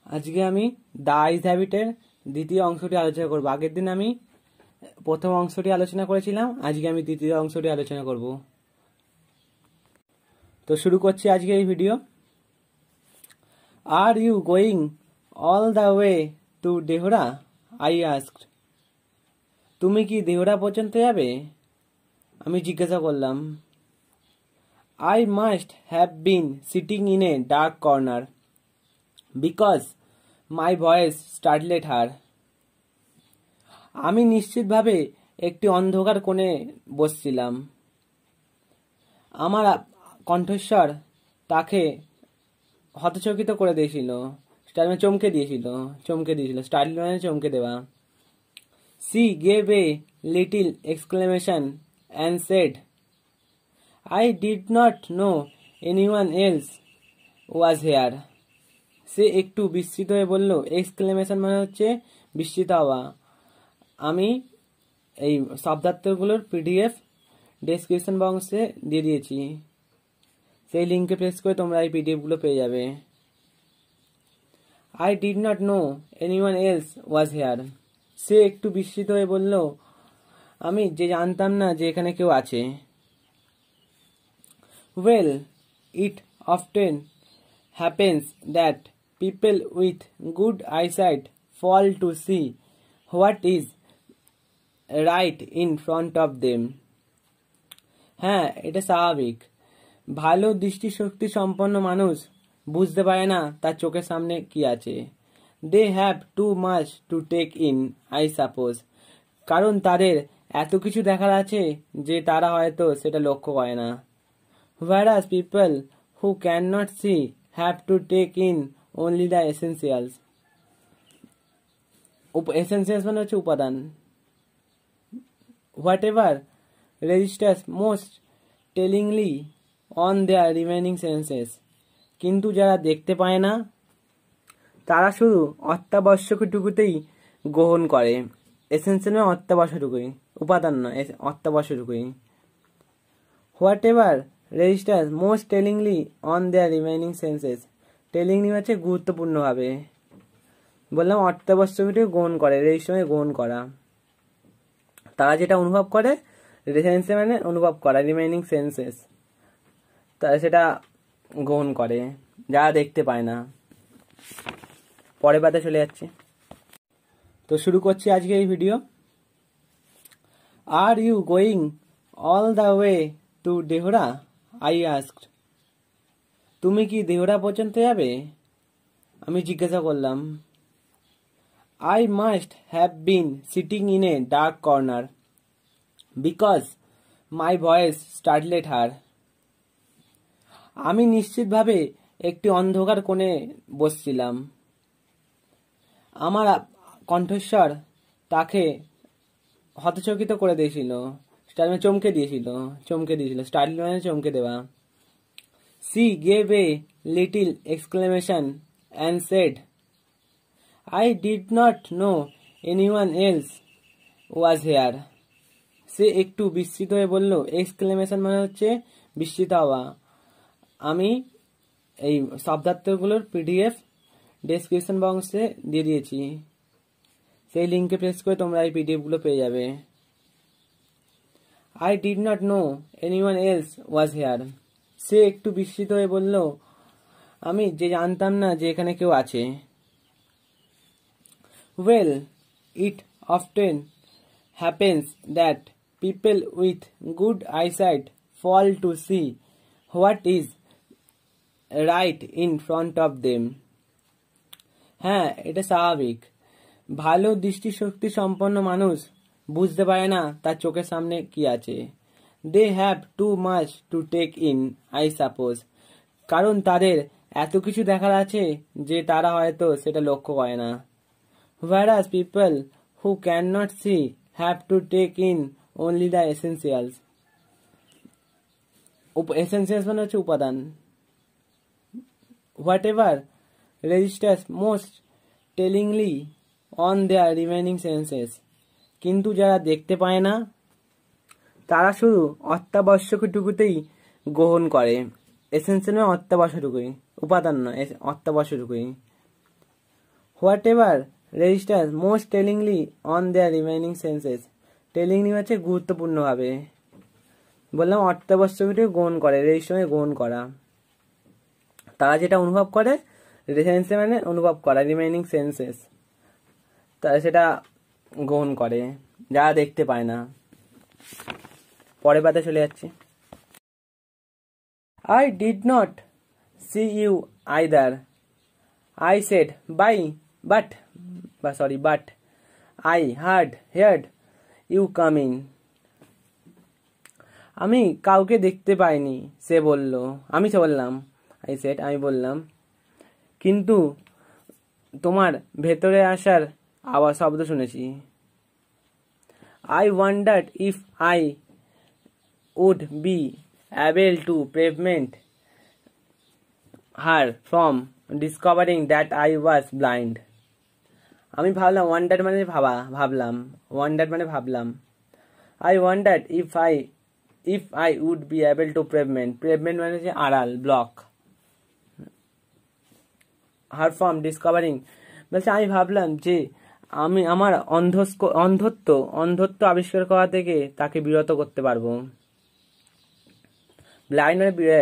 আজকে আমি দ্য আইস হ্যাবিটের দ্বিতীয় অংশটি আলোচনা করব। আগের দিন আমি প্রথম অংশটি আলোচনা করেছিলাম, আজকে আমি দ্বিতীয় অংশটি আলোচনা করব। তো শুরু করছি আজকে এই video. Are you going all the way to Dehra? I asked. তুমি কি দেহরা পর্যন্ত যাবে? আমি জিজ্ঞাসা করলাম। I must have been sitting in a dark corner because my voice startled her. আমি নিশ্চিতভাবে একটি অন্ধকার কোণে বসছিলাম। আমার কণ্ঠস্বর তাকে হতচকিত করে দিয়েছিল, চমকে দিয়েছিল। স্টার্টলেড মানে চমকে দেওয়া। She gave a little exclamation and said, I did not know anyone else was here. সে একটু বিস্মিত হয়ে বলল। এক্সক্লেমেশন মানে হচ্ছে বিস্মিত হওয়া। আমি এই শব্দার্থগুলোর পিডিএফ ডেসক্রিপশন বক্সে দিয়ে দিয়েছি, সেই লিঙ্কে প্রেস করে তোমরা এই পিডিএফগুলো পেয়ে যাবে। I did not know anyone else was here. সে একটু বিস্মিত হয়ে বলল, আমি জানতাম না যে এখানে কেউ আছে। Well, it often happens that people with good eyesight fall to see what is right in front of them. হ্যাঁ, এটা স্বাভাবিক। ভালো দৃষ্টিশক্তি সম্পন্ন মানুষ বুঝতে পারে না তার চোখের সামনে কি আছে। They have too much to take in, I suppose. কারণ তাদের এত কিছু দেখার আছে যে তারা হয়তো সেটা লক্ষ্য করে না। whereas people who cannot see have to take in only the essentials. Essentials মানে হচ্ছে উপাদান। whatever registers most tellingly on their remaining senses. কিন্তু যারা দেখতে পায় না তারা শুধু অত্যাবশ্যকটুকুতেই গ্রহণ করে। এসেন্সিয়াল মানে অত্যাবশ্যকটুকুই, উপাদান নয়, অত্যাবশ্যকটুকুই। whatever registers most tellingly on their remaining senses. টেলিংলি হচ্ছে গুরুত্বপূর্ণভাবে। বললাম অত্যাবশ্যকীয় গ্রহণ করে, রেজিস্টারে গ্রহণ করা। তারা যেটা অনুভব করে, সেন্সে মানে অনুভব করা, রিমেইনিং সেন্সেস, তারা সেটা গ্রহণ করে, যারা দেখতে পায় না। পরের পাতে চলে যাচ্ছে। তো শুরু করছি আজকে এই video. Are you going all the way to Dehra? I asked. তুমি কি দেহরা পর্যন্ত যাবে? আমি জিজ্ঞাসা করলাম। I must have been sitting in a dark corner because my voice startled her. আমি নিশ্চিতভাবে একটি অন্ধকার কোণে বসছিলাম। আমার কণ্ঠস্বর তাকে হতচকিত করে দিয়েছিল, চমকে দিয়েছিল। স্টার্টলেড মানে চমকে দেওয়া। She gave a little exclamation and said, I did not know anyone else was here. সে একটু বিস্মিত হয়ে বলল। এক্সক্লেমেশন মানে হচ্ছে বিস্মিত হওয়া। আমি এই শব্দার্থগুলোর পিডিএফ ডেসক্রিপশন বক্সে দিয়ে দিয়েছি, সেই লিঙ্কে প্রেস করে তোমরা এই পিডিএফগুলো পেয়ে যাবে। I did not know anyone else was here. সে একটু বিস্মিত হয়ে বলল, আমি জানতাম না যে এখানে কেউ আছে। Well, it often happens that people with good eyesight fall to see what is right in front of them. হ্যাঁ, এটা স্বাভাবিক। ভালো দৃষ্টিশক্তি সম্পন্ন মানুষ বুঝতে পারে না তার চোখের সামনে কি আছে। They have too much to take in, I suppose. কারণ তাদের এত কিছু দেখার আছে যে তারা হয়তো সেটা লক্ষ্য করে না। whereas people who cannot see have to take in only the essentials. Essentials মানে হচ্ছে উপাদান। whatever registers most tellingly on their remaining senses. কিন্তু যারা দেখতে পায় না তারা শুধু অত্যাবশ্যকটুকুতেই গ্রহণ করে। এসেন্সিয়াল মানে অত্যাবশ্যকটুকুই, উপাদান নয়, অত্যাবশ্যকটুকুই। Whatever registers most tellingly on their remaining senses. Tellingly হচ্ছে গুরুত্বপূর্ণভাবে, বললাম অর্থাবশ্যকীয় গ্রহণ করে, রেজিস্টারে গ্রহণ করা, তারা যেটা অনুভব করে, সেন্সে মানে অনুভব করা, রিমেইনিং সেন্সেস তারা সেটা গ্রহণ করে, যারা দেখতে পায় না। পরের পাতে চলে যাচ্ছি। I did not see you either. I said but I heard you coming. আমি কাউকে দেখতে পাইনি, সে বলল। আমি বললাম, I said, আমি বললাম, কিন্তু তোমার ভেতরে আসার আওয়াজ শব্দ শুনেছি। I wondered if I would be able to prevent her from discovering that I was blind. আমি ভাবলাম, ওয়ান্ডার মানে ভাবলাম, ওয়ান্ডার মানে ভাবলাম। I wondered if I would be able to prevent মানে হচ্ছে আড়াল, ব্লক, her from discovering বলছে আমি ভাবলাম যে আমি আমার অন্ধত্ব আবিষ্কার করা থেকে তাকে বিরত করতে পারবো। ব্লাইন্ড মানে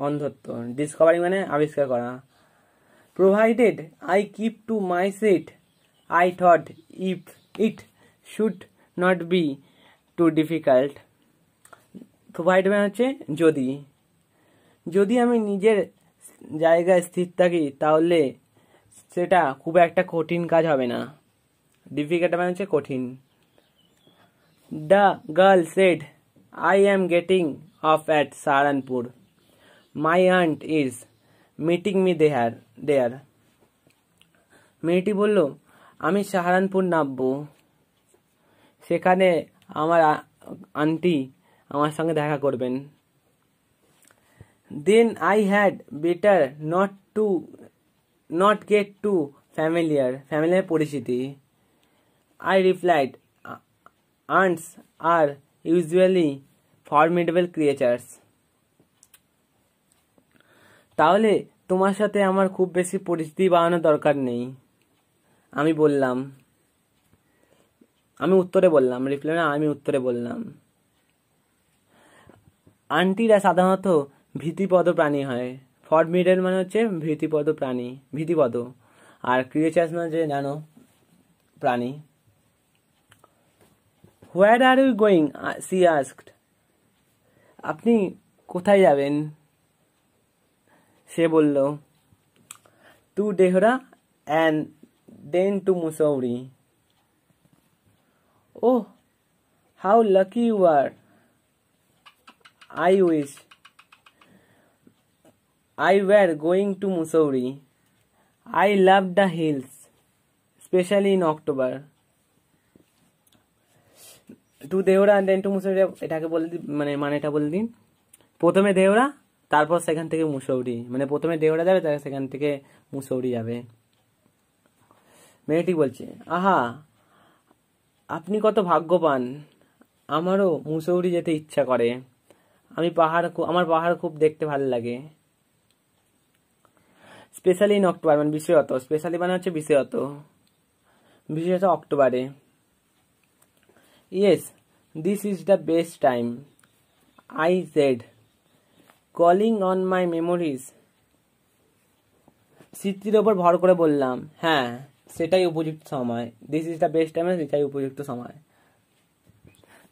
অন্ধত্ব, ডিসকভারিং মানে আবিষ্কার করা। Provided I keep to my seat I thought if it should not be too difficult. Provide মানে হচ্ছে যদি আমি নিজের জায়গায় স্থির থাকি তাহলে সেটা খুব একটা কঠিন কাজ হবে না। ডিফিকাল্ট মানে হচ্ছে কঠিন। The girl said I am getting off at Saharanpur. My aunt is meeting me there. মেয়েটি বলল, আমি সাহারানপুর নামবো, সেখানে আমার আন্টি আমার সঙ্গে দেখা করবেন। Then I had better not get too familiar পরিচিতি। I replied, aunts are usually formidable creatures. তাহলে তোমার সাথে আমার খুব বেশি পরিচিতি বাড়ানোর দরকার নেই। আমি উত্তরে বললাম। আন্টিরা সাধারণত ভীতিপদ প্রাণী হয়। ফরমিডেবল মানে হচ্ছে ভীতিপদ, আর ক্রিয়েচার্স মানে হচ্ছে জানো, প্রাণী। Where are you going? She asked. আপনি কোথায় যাবেন? সে বলল। To Dehra and then to Mussoorie. Oh, how lucky you are. I wish I were going to Mussoorie. I love the hills, especially in October. To Dehra and then to Mussoorie, এটাকে বলে দিন, মানেটা বলে দিন। প্রথমে দেওরা, তারপর সেখান থেকে মুসৌরি, মানে প্রথমে দেওরা যাবে, তারপর সেখান থেকে মুসৌরি যাবে। মেয়েটি বলছে, আহা আপনি কত ভাগ্যবান, আমারও মুসৌরি যেতে ইচ্ছা করে। আমার পাহাড় খুব দেখতে ভালো লাগে। স্পেশালি ইন অক্টোবর মানে বিশেষত, স্পেশালি মানে হচ্ছে বিশেষত অক্টোবরে। Yes, this is the best time, I said, calling on my memories. স্মৃতির ওপর ভর করে বললাম, হ্যাঁ সেটাই উপযুক্ত সময়। This is the best time, সেটাই উপযুক্ত সময়।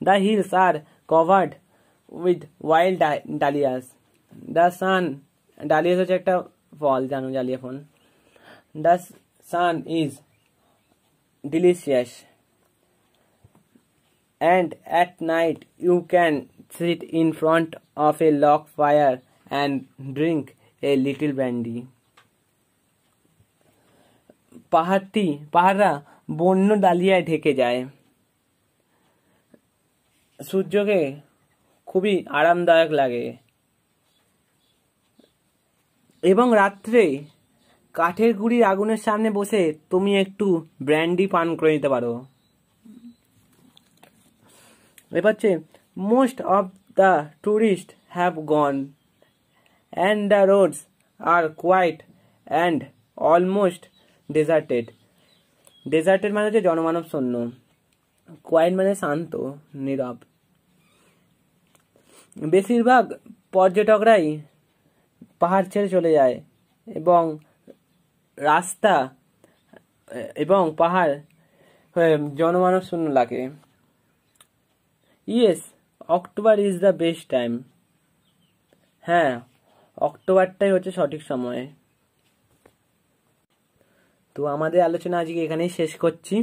The hills are covered with wild dahlias. The sun, dahlias হচ্ছে একটা ফল, জানো, ডালিয়া ফল। The sun is delicious. And at night you can sit in front of a log fire and drink a little brandy. পাহাড়রা বন্য ডালিয়ায় ঢেকে যায়, সূর্যকে খুবই আরামদায়ক লাগে, এবং রাত্রে কাঠের গুঁড়ির আগুনের সামনে বসে তুমি একটু ব্র্যান্ডি পান করে নিতে পারো। এবার হচ্ছে, most of the tourist have gone and the roads are quite and almost deserted. Deserted মানে হচ্ছে জনমানব শূন্য। কোয়াইট মানে শান্ত, নীরব। বেশিরভাগ পর্যটকরাই পাহাড় ছেড়ে চলে যায় এবং রাস্তা এবং পাহাড় জনমানব শূন্য লাগে। Yes, October is the best time. হ্যাঁ, অক্টোবরটাই হচ্ছে সঠিক সময়। তো আমাদের আলোচনা আজকে এখানেই শেষ করছি।